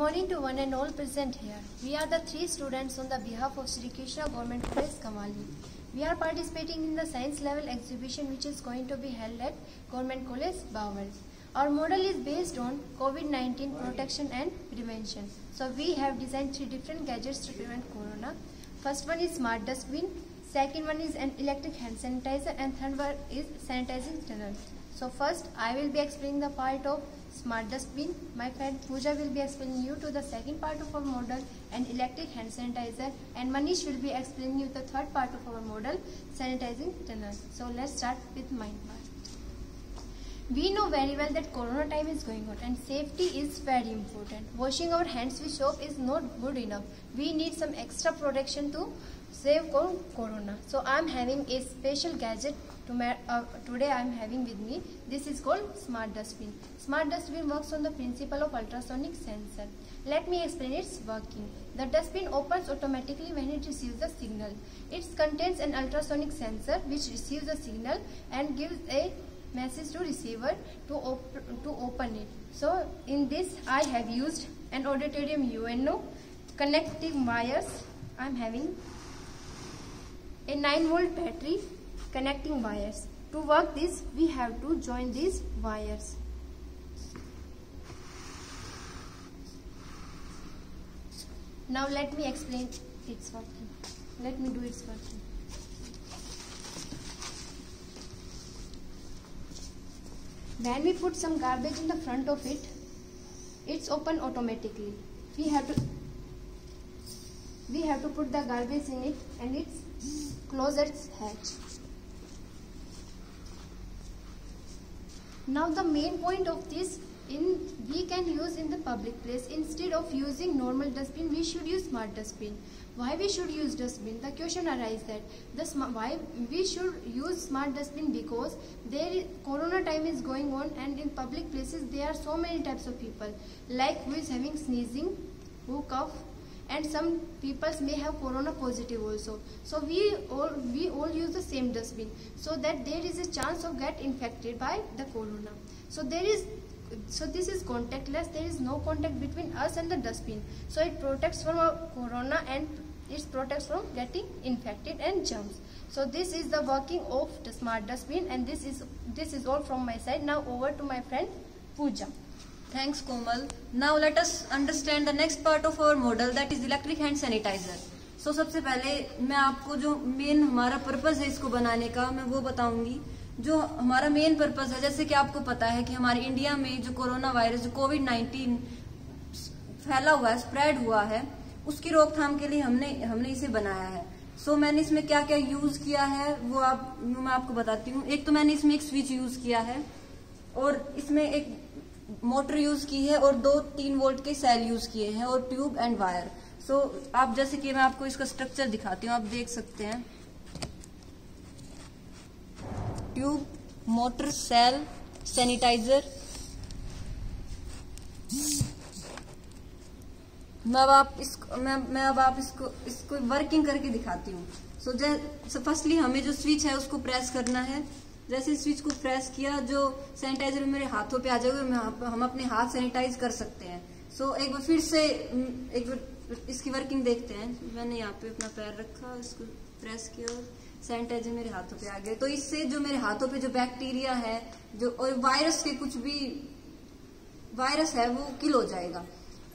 morning to one and all present here. We are the 3 students on the behalf of Sri Krishna Government College, Kamali. We are participating in the science level exhibition which is going to be held at Government College, Bawal. Our model is based on COVID-19 protection and prevention. So we have designed 3 different gadgets to prevent corona. First one is smart dustbin, second one is an electric hand sanitizer, and third one is sanitizing tunnel. So first I will be explaining the part of smart dustbin. My friend Pooja will be explaining you to the second part of our model and electric hand sanitizer, and Manish will be explaining you the third part of our model, sanitizing tunnel. So let's start with my part. We know very well that corona time is going on and safety is very important. Washing our hands with soap is not good enough. We need some extra protection to save corona. So I am having a special gadget today I am having with me. This is called smart dustbin. Smart dustbin works on the principle of ultrasonic sensor. Let me explain its working. The dustbin opens automatically when it receives the signal. It contains an ultrasonic sensor which receives the signal and gives a message to receiver to open it. So in this I have used an auditorium UNO, connecting wires. I am having a 9-volt battery, connecting wires. To work this, we have to join these wires. Now let me explain its working. Let me do its working. When we put some garbage in the front of it, it's open automatically. We have to put the garbage in it and it's close its hatch. Now the main point of this, we can use in the public place. Instead of using normal dustbin, we should use smart dustbin. Why we should use dustbin? The question arises that why we should use smart dustbin, because corona time is going on and in public places there are so many types of people, like who is having sneezing, who cough, and some people may have corona positive also. So we all use the same dustbin, so that there is a chance of get infected by the corona. So this is contactless. There is no contact between us and the dustbin. So it protects from corona and it protects from getting infected and germs. So this is the working of the smart dustbin, and this is all from my side. Now over to my friend Pooja. Thanks Komal. Now let us understand the next part of our model, that is electric hand sanitizer. So सबसे पहले मैं आपको जो main हमारा purpose है इसको बनाने का, मैं वो बताऊंगी. जो हमारा मेन पर्पस है, जैसे कि आपको पता है कि हमारे इंडिया में जो कोरोना वायरस, जो कोविड-19 फैला हुआ है, स्प्रेड हुआ है, उसकी रोकथाम के लिए हमने इसे बनाया है. सो मैंने इसमें क्या क्या यूज किया है वो मैं आपको बताती हूँ. एक तो मैंने इसमें एक स्विच यूज किया है, और इसमें एक मोटर यूज की है, और 2-3 वोल्ट के सेल यूज किए हैं, और ट्यूब एंड वायर. सो आप जैसे कि मैं आपको इसका स्ट्रक्चर दिखाती हूँ, आप देख सकते हैं. Tube, motor, cell, sanitiser. मैं अब आप इसको वर्किंग करके दिखाती हूँ. सो फर्स्टली हमें जो स्विच है उसको प्रेस करना है. जैसे स्विच को प्रेस किया, जो सैनिटाइजर मेरे हाथों पे आ जाएगा, हम अपने हाथ सैनिटाइज कर सकते हैं. सो एक बार फिर से इसकी वर्किंग देखते हैं. मैंने यहाँ पे अपना पैर रखा, इसको प्रेस किया और सैनिटाइजर मेरे हाथों पे आ गए. तो इससे जो मेरे हाथों पे जो बैक्टीरिया है, जो और वायरस के कुछ भी वायरस है, वो किल हो जाएगा.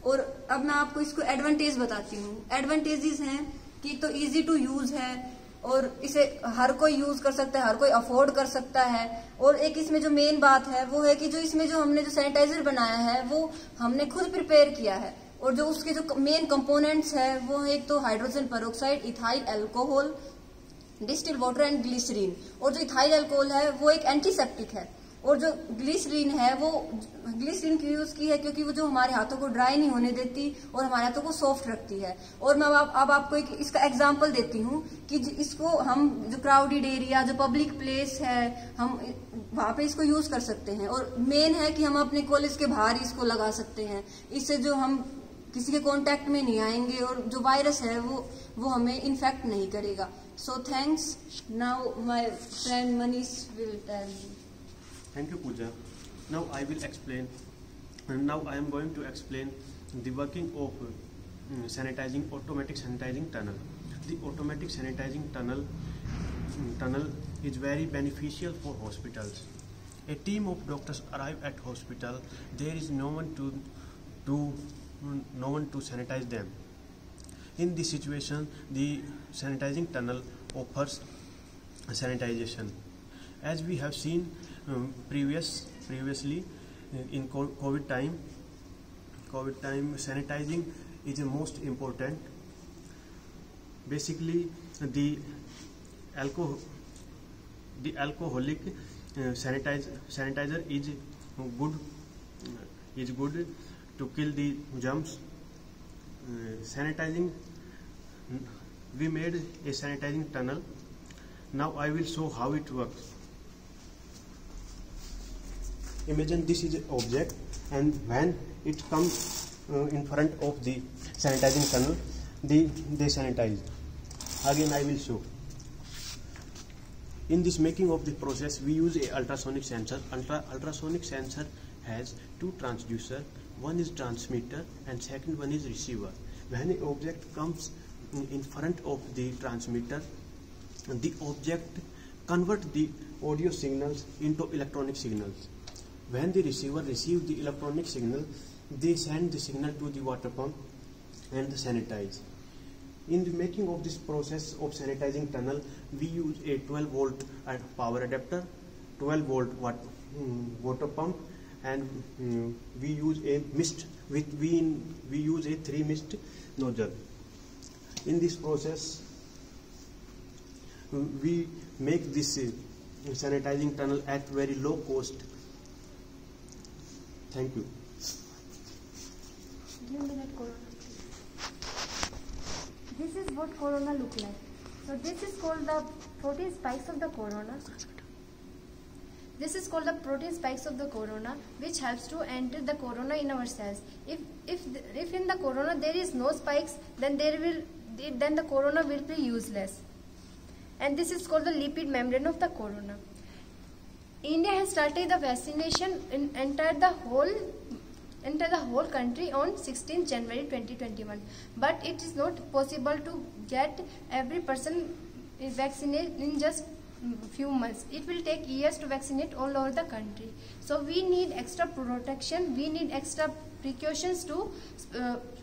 और अब मैं आपको इसको एडवांटेज बताती हूँ. एडवांटेजेस हैं कि तो इजी टू यूज है, और इसे हर कोई यूज कर सकता है, हर कोई अफोर्ड कर सकता है. और एक इसमें जो मेन बात है वो है कि जो इसमें जो हमने जो सैनिटाइजर बनाया है वो हमने खुद प्रिपेयर किया है, और जो उसके जो मेन कंपोनेंट्स है वो एक तो hydrogen peroxide, ethyl alcohol, distil water and glycerine. और जो इथाइल अल्कोहल है वो एक एंटीसेप्टिक है, और जो ग्लिसरीन है वो ग्लिसरीन की यूज की है क्योंकि वो जो हमारे हाथों को ड्राई नहीं होने देती और हमारे हाथों को सॉफ्ट रखती है. और मैं अब आपको इसका एग्जांपल देती हूँ कि इसको हम जो क्राउडेड एरिया, जो पब्लिक प्लेस है, हम वहां पे इसको यूज कर सकते हैं. और मेन है कि हम अपने कॉलेज के बाहर इसको लगा सकते हैं. इससे जो हम किसी के कांटेक्ट में नहीं आएंगे और जो वायरस है वो हमें इन्फेक्ट नहीं करेगा. So thanks. Now my friend Manish will tell you. Thank you, Pooja. Now I will explain, and now I am going to explain the working of automatic sanitizing tunnel. The automatic sanitizing tunnel is very beneficial for hospitals. A team of doctors arrive at hospital. There is no one to sanitize them. In this situation, the sanitizing tunnel offers sanitization. As we have seen previously in COVID time, sanitizing is the most important. Basically, the alcoholic sanitizer is good to kill the germs. Sanitizing, we made a sanitizing tunnel. Now I will show how it works. Imagine this is an object, and when it comes in front of the sanitizing tunnel, they sanitize. Again I will show. In this making of the process, we use a ultrasonic sensor. Ultrasonic sensor has two transducer. One is transmitter and second one is receiver. When an object comes in front of the transmitter, the object converts the audio signals into electronic signals. When the receiver receives the electronic signal, they send the signal to the water pump and sanitize. In the making of this process of sanitizing tunnel, we use a 12 volt power adapter, 12 volt water pump, and we use a mist. We use a 3 mist nozzle. In this process, we make this sanitizing tunnel at very low cost. Thank you. Give me that corona. This is what corona look like. So this is called the protein spikes of the corona. This is called the protein spikes of the corona, which helps to enter the corona in our cells. If in the corona there is no spikes, then the corona will be useless. And this is called the lipid membrane of the corona. India has started the vaccination in enter the whole country on 16 January 2021. But it is not possible to get every person vaccinated in just few months. It will take years to vaccinate all over the country. So we need extra protection, we need extra precautions to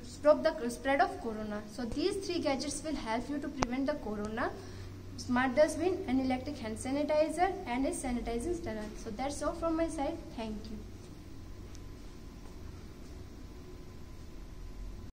stop the spread of corona. So these 3 gadgets will help you to prevent the corona: smart dustbin, an electric hand sanitizer, and a sanitizing tunnel. So that's all from my side. Thank you.